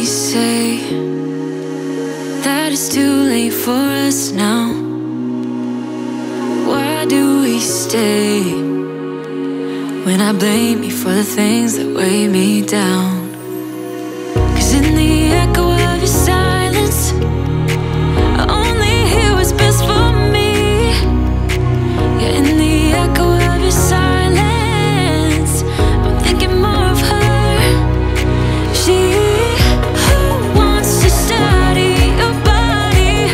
say that it's too late for us now? Why do we stay when I blame you for the things that weigh me down? 'Cause in the echo of your silence, I only hear what's best for me. Yeah, in the echo of your silence, I'm thinking more of her. She who wants to study your body,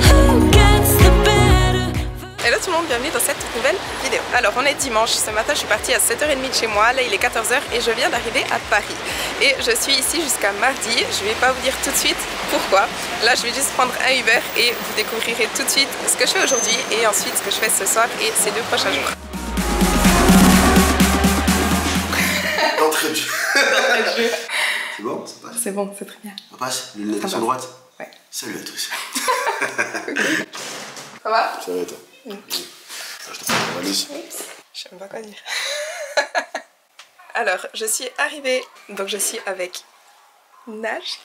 who gets the better. Hello tout le monde, bienvenue dans cette nouvelle vidéo. Alors on est dimanche, ce matin je suis partie à 7h30 de chez moi, là il est 14h et je viens d'arriver à Paris. Et je suis ici jusqu'à mardi, je vais pas vous dire tout de suite pourquoi. Là je vais juste prendre un Uber et vous découvrirez tout de suite ce que je fais aujourd'hui et ensuite ce que je fais ce soir et ces 2 prochains jours. D'entrée de jeu. C'est bon, ça passe. C'est bon, c'est très bien. Ça passe. Lunettes sur droite. Ouais. Salut à tous. Ça va? Ça va et toi? Je te prends la valise. Je sais même pas quoi dire. Alors, je suis arrivée, donc je suis avec Naj.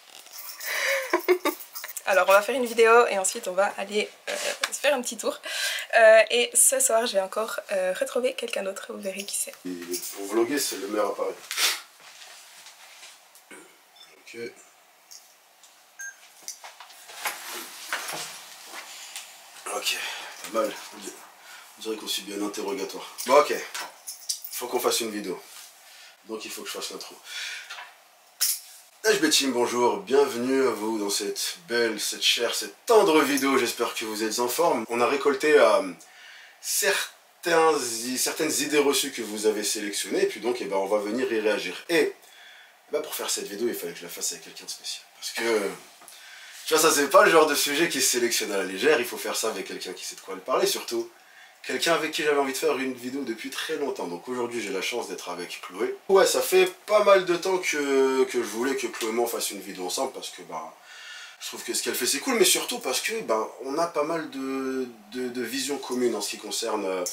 Alors, on va faire une vidéo et ensuite on va aller se faire un petit tour. Et ce soir, je vais encore retrouver quelqu'un d'autre, vous verrez qui c'est. Pour vlogger, c'est le meilleur appareil. Ok. Ok, pas mal. On dirait qu'on subit un interrogatoire. Bon, ok. Faut qu'on fasse une vidéo. Donc il faut que je fasse l'intro. HB Team, bonjour, bienvenue à vous dans cette belle, cette chère, cette tendre vidéo. J'espère que vous êtes en forme. On a récolté certaines idées reçues que vous avez sélectionnées. Et puis donc, on va venir y réagir. Et pour faire cette vidéo, il fallait que je la fasse avec quelqu'un de spécial. Parce que... tu vois, ça c'est pas le genre de sujet qui se sélectionne à la légère, il faut faire ça avec quelqu'un qui sait de quoi le parler, surtout quelqu'un avec qui j'avais envie de faire une vidéo depuis très longtemps. Donc aujourd'hui j'ai la chance d'être avec Chloé. Ouais, ça fait pas mal de temps que je voulais que Chloé et moi fasse une vidéo ensemble parce que je trouve que ce qu'elle fait c'est cool, mais surtout parce que on a pas mal de visions communes en ce qui concerne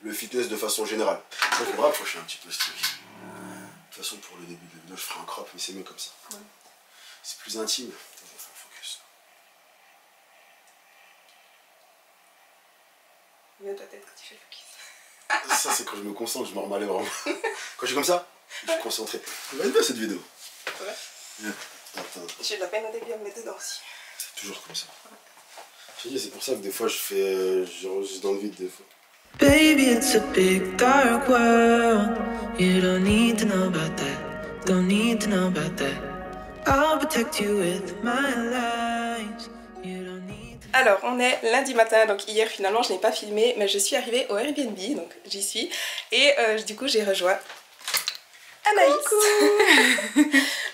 le fitness de façon générale. Ça je vais me rapprocher un petit peu ce truc. De toute façon pour le début de la vidéo je ferai un crop, mais c'est mieux comme ça. Ouais. C'est plus intime. Mieux ta tête quand tu fais focus. Ça c'est quand je me concentre, je me remets vraiment. Quand je suis comme ça, je suis concentré. Elle va être bien cette vidéo. Ouais. Yeah. Attends. J'ai de la peine au début à me mettre dedans aussi. C'est toujours comme ça. Ouais. Je dis, c'est pour ça que des fois je fais. J'enregistre dans le vide des fois. Baby, it's a big dark world. You don't need to know about that. Don't need to know about that. I'll protect you with my lies. You don't need. Alors, on est lundi matin, donc hier finalement je n'ai pas filmé, mais je suis arrivée au Airbnb, donc j'y suis, et du coup j'ai rejoint Anaïs.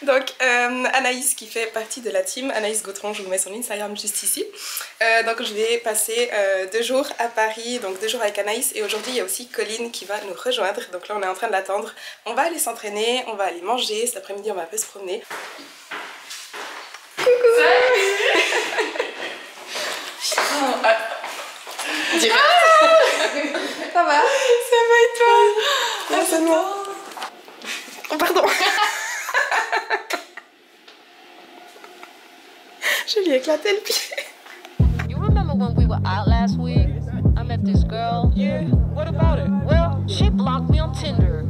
Donc Anaïs qui fait partie de la team, Anaïs Gautron, je vous mets son Instagram juste ici. Donc je vais passer 2 jours à Paris, donc 2 jours avec Anaïs, et aujourd'hui il y a aussi Colline qui va nous rejoindre, donc là on est en train de l'attendre. On va aller s'entraîner, on va aller manger, cet après-midi on va un peu se promener. Coucou. Direct. Ça va? Ça va et toi? Ah, c'est moi. Oh, pardon. Je lui ai éclaté le pied. You remember when we were out last week? I met this girl. Yeah, what about it? Well, she blocked me on Tinder.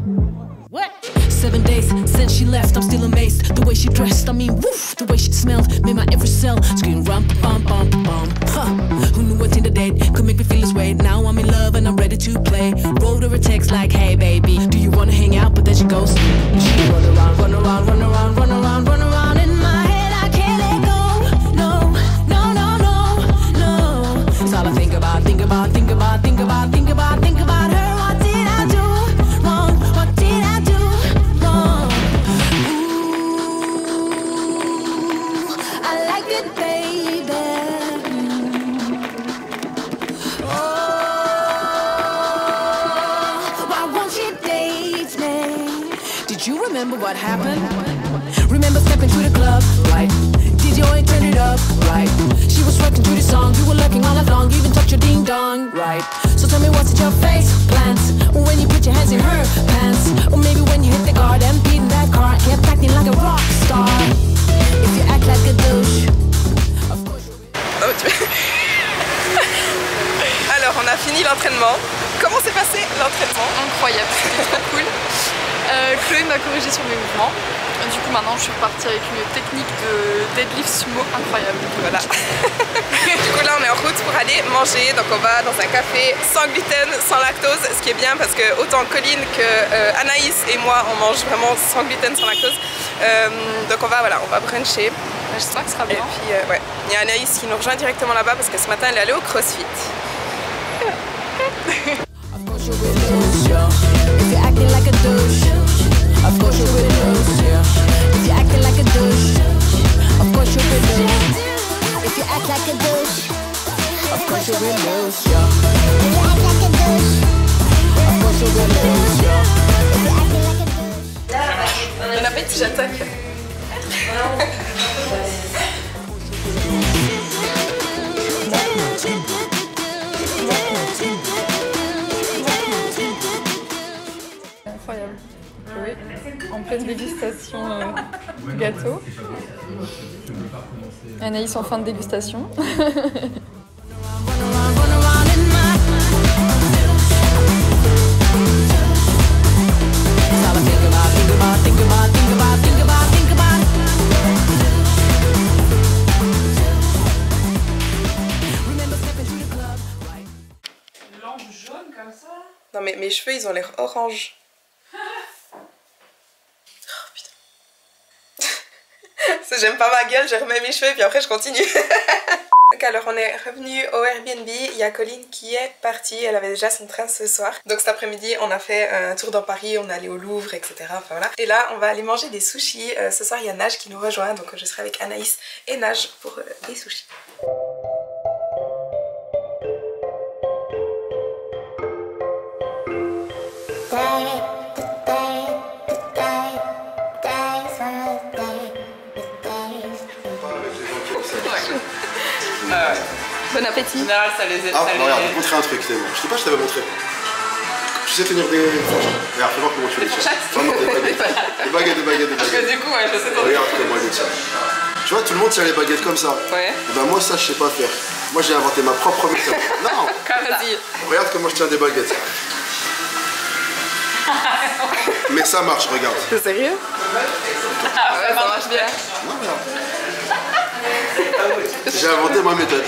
What? 7 days since she left, I'm still amazed. The way she dressed, I mean, woof. The way she smelled made my every cell scream rum bum bum bum. Huh? Who knew a Tinder date could make me feel this way? Now I'm in love and I'm ready to play. Wrote her a text like, hey baby, do you wanna hang out? But then she goes, she run around, run around, run around, run around, run around in my head. I can't let go. No, no, no, no, no. It's all I think about, think about, think about, think about, think about, think about her. What did I do wrong? What did I do? Remember what happened? Remember stepping to the club, right? Did you ain't turn it up, right? She was working to the song, you were lurking all along, even touched your ding dong, right? So tell me what's at your face plans when you put your hands in her pants, or maybe when you hit the garden, beating that car, kept acting like a rock star. If you act l'entraînement. Comment s'est passé l'entraînement? Incroyable, c'était trop cool. Chloé m'a corrigé sur mes mouvements. Du coup maintenant je suis repartie avec une technique de deadlift sumo incroyable. Voilà. Du coup là on est en route pour aller manger. Donc on va dans un café sans gluten, sans lactose. Ce qui est bien parce que autant Colline que Anaïs et moi on mange vraiment sans gluten, sans lactose. Donc on va bruncher. J'espère que ce sera bien. Et puis ouais, il y a Anaïs qui nous rejoint directement là-bas parce que ce matin elle est allée au CrossFit. Of course you will lose, yeah. If you're acting like a douche, of course you will lose, yeah. If you're acting like a douche, of course you will lose. If you act like a douche, of course you will lose, yeah. If you act like a douche, of course you will lose, yeah. If you acting like a douche. Bon appétit, j'attaque. Incroyable. Chloé, en pleine dégustation du gâteau. Anaïs en fin de dégustation. Non mais mes cheveux ils ont l'air orange. Oh putain. J'aime pas ma gueule, je remets mes cheveux et puis après je continue. Donc alors on est revenu au Airbnb, il y a Colline qui est partie, elle avait déjà son train ce soir. Donc cet après-midi on a fait un tour dans Paris, on est allé au Louvre, etc. Enfin voilà. Et là on va aller manger des sushis. Ce soir il y a Nage qui nous rejoint, donc je serai avec Anaïs et Nage pour des sushis. Bon appétit. Ah, regarde, je vais te montrer un truc, c'est bon. Je sais pas, je t'avais montré. Tu sais tenir des fourchettes. Regarde, fais voir comment tu les tiens. Non, non, des baguettes. Des baguettes. Parce que du coup, ouais, je sais pas. Regarde comment il les tient. Tu vois, tout le monde tient les baguettes comme ça. Ouais. Et ben moi, ça, je sais pas faire. Moi, j'ai inventé ma propre méthode. Non. Vas-y. Regarde comment je tiens des baguettes. Mais ça marche, regarde. T'es sérieux? Ah ouais, ça marche bien. Non, regarde. J'ai inventé ma méthode.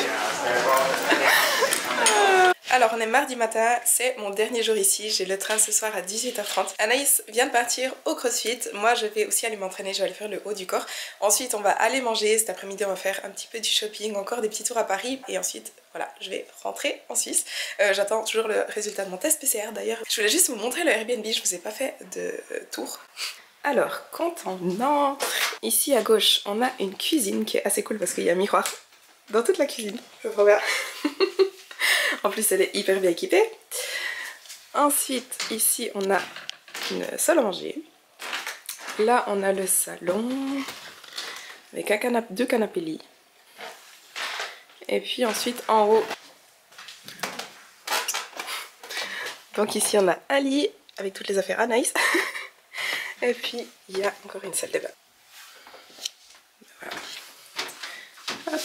Alors on est mardi matin, c'est mon dernier jour ici, j'ai le train ce soir à 18h30. Anaïs vient de partir au CrossFit, moi je vais aussi aller m'entraîner, je vais aller faire le haut du corps. Ensuite on va aller manger, cet après-midi on va faire un petit peu du shopping, encore des petits tours à Paris. Et ensuite voilà, je vais rentrer en Suisse. J'attends toujours le résultat de mon test PCR d'ailleurs. Je voulais juste vous montrer le Airbnb, je vous ai pas fait de tour. Alors, quand on entre, ici à gauche, on a une cuisine qui est assez cool parce qu'il y a un miroir dans toute la cuisine. C'est trop bien. En plus, elle est hyper bien équipée. Ensuite, ici, on a une salle à manger. Là, on a le salon avec deux canapés lits. Et puis ensuite, en haut. Donc ici, on a un lit avec toutes les affaires Anaïs. Et puis, il y a encore une salle de bain. Voilà. Hop.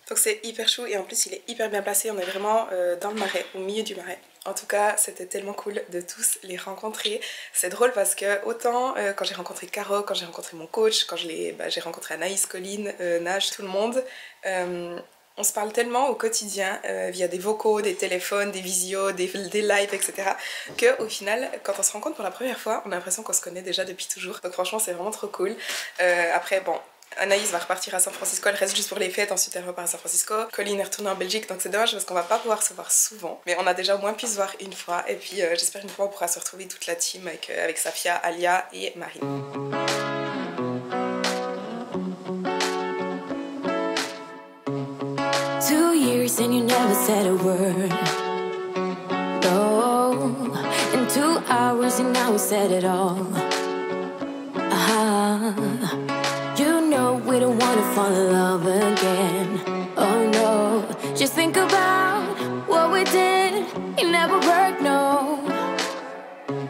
Donc c'est hyper chou et en plus il est hyper bien placé. On est vraiment dans le marais, au milieu du marais. En tout cas, c'était tellement cool de tous les rencontrer. C'est drôle parce que autant quand j'ai rencontré Caro, quand j'ai rencontré mon coach, quand j'ai rencontré Anaïs, Colline, Nage, tout le monde, on se parle tellement au quotidien via des vocaux, des téléphones, des visios, des lives, etc. qu'au final, quand on se rencontre pour la première fois, on a l'impression qu'on se connaît déjà depuis toujours. Donc franchement, c'est vraiment trop cool. Après, bon, Anaïs va repartir à San Francisco, elle reste juste pour les fêtes, ensuite elle repart à San Francisco. Colline est retournée en Belgique, donc c'est dommage parce qu'on va pas pouvoir se voir souvent. Mais on a déjà au moins pu se voir une fois. Et puis j'espère une fois on pourra se retrouver toute la team avec Safia, Alia et Marine. 2 years and you never said a word. No, in 2 hours and now we said it all. You know we don't wanna fall in love again. Oh no, just think about what we did. It never worked, no.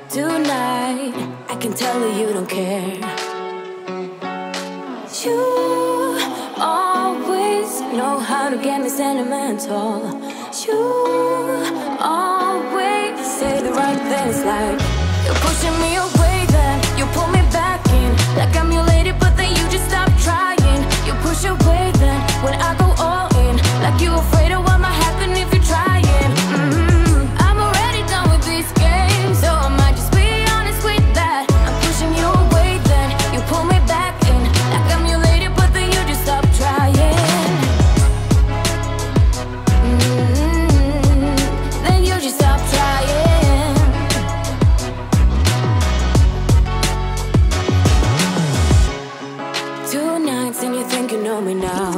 Tonight, I can tell you don't care. You always know how to get me sentimental. You you always say the right things, like you're pushing me away, then you pull me back in, like I'm your lady, but then you just stop trying. You push away, then when I go all in, like you afraid of what might happen if you're trying. I'm already done with these games, so I might just be honest with that. I'm pushing you away, then you pull me back in, like I'm your lady, but then you just stop trying. Then you just stop trying. 2 nights and you think you know me now.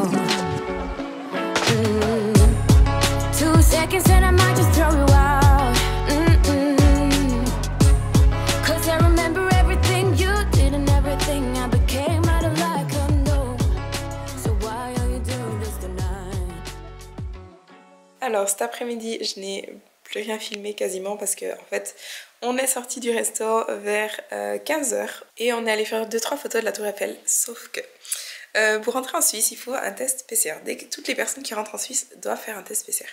2 seconds and I might just throw you out. 'Cause I remember everything you did and everything I became out of like a no. So why are you doing this tonight? Alors cet après-midi, je n'ai plus rien filmé quasiment parce que en fait, on est sorti du resto vers 15h et on est allé faire 2-3 photos de la Tour Eiffel. Sauf que pour rentrer en Suisse, il faut un test PCR. Toutes les personnes qui rentrent en Suisse doivent faire un test PCR.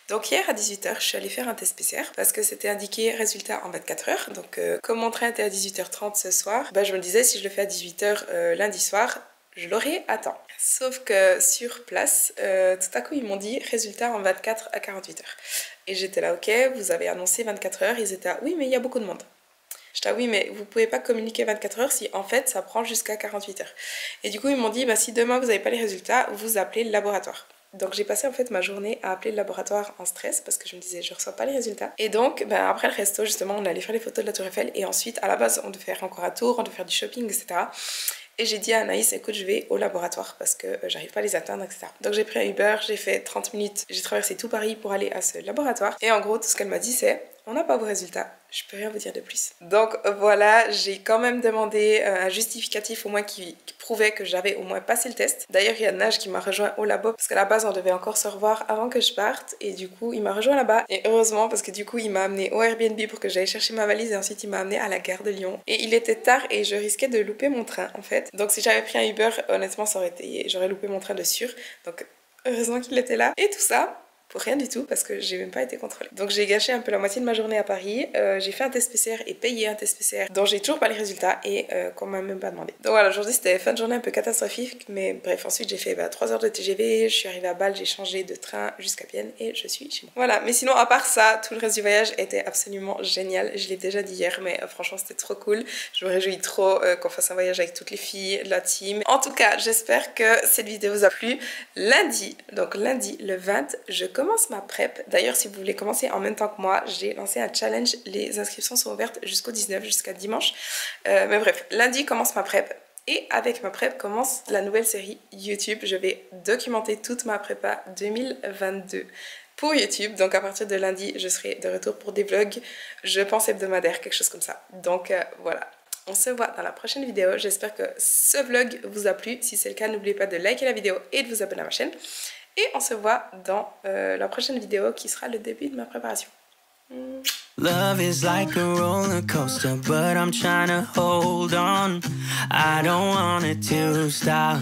Donc hier à 18h, je suis allée faire un test PCR parce que c'était indiqué résultat en 24 heures. Donc comme mon train était à 18h30 ce soir, bah, je me disais si je le fais à 18h lundi soir, je l'aurai à temps. Sauf que sur place, tout à coup ils m'ont dit résultat en 24 à 48 heures. Et j'étais là, ok, vous avez annoncé 24 heures, ils étaient là, oui mais il y a beaucoup de monde. J'étais là, oui mais vous pouvez pas communiquer 24 heures si en fait ça prend jusqu'à 48 heures. Et du coup ils m'ont dit, bah, si demain vous n'avez pas les résultats, vous appelez le laboratoire. Donc j'ai passé en fait ma journée à appeler le laboratoire en stress parce que je me disais je reçois pas les résultats. Et donc ben, après le resto justement on allait faire les photos de la Tour Eiffel et ensuite à la base on devait faire encore un tour, on devait faire du shopping, etc. Et j'ai dit à Anaïs, écoute, je vais au laboratoire parce que j'arrive pas à les atteindre, etc. Donc j'ai pris un Uber, j'ai fait 30 minutes, j'ai traversé tout Paris pour aller à ce laboratoire. Et en gros, tout ce qu'elle m'a dit, c'est on n'a pas vos résultats, je peux rien vous dire de plus. Donc voilà, j'ai quand même demandé un justificatif au moins qui prouvait que j'avais au moins passé le test. D'ailleurs, il y a Nage qui m'a rejoint au labo parce qu'à la base, on devait encore se revoir avant que je parte. Et du coup, il m'a rejoint là-bas. Et heureusement, parce que du coup, il m'a amené au Airbnb pour que j'aille chercher ma valise et ensuite il m'a amené à la gare de Lyon. Et il était tard et je risquais de louper mon train en fait. Donc si j'avais pris un Uber, honnêtement, j'aurais loupé mon train de sûr. Donc heureusement qu'il était là. Et tout ça pour rien du tout parce que j'ai même pas été contrôlée. Donc j'ai gâché un peu la moitié de ma journée à Paris. J'ai fait un test PCR et payé un test PCR dont j'ai toujours pas les résultats et qu'on m'a même pas demandé. Donc voilà, aujourd'hui c'était fin de journée un peu catastrophique, mais bref, ensuite j'ai fait 3 heures de TGV, je suis arrivée à Bâle, j'ai changé de train jusqu'à Vienne et je suis chez moi. Voilà, mais sinon à part ça, tout le reste du voyage était absolument génial. Je l'ai déjà dit hier, mais franchement c'était trop cool. Je me réjouis trop qu'on fasse un voyage avec toutes les filles, la team. En tout cas, j'espère que cette vidéo vous a plu. Lundi, donc lundi le 20, je commence ma prep. D'ailleurs, si vous voulez commencer en même temps que moi, j'ai lancé un challenge. Les inscriptions sont ouvertes jusqu'au 19, jusqu'à dimanche. Mais bref, lundi commence ma prep. Et avec ma prep commence la nouvelle série YouTube. Je vais documenter toute ma prépa 2022 pour YouTube. Donc à partir de lundi, je serai de retour pour des vlogs, je pense hebdomadaires, quelque chose comme ça. Donc voilà. On se voit dans la prochaine vidéo. J'espère que ce vlog vous a plu. Si c'est le cas, n'oubliez pas de liker la vidéo et de vous abonner à ma chaîne. Et on se voit dans la prochaine vidéo qui sera le début de ma préparation. Love is like a roller coaster, but I'm trying to hold on. I don't want it to stop.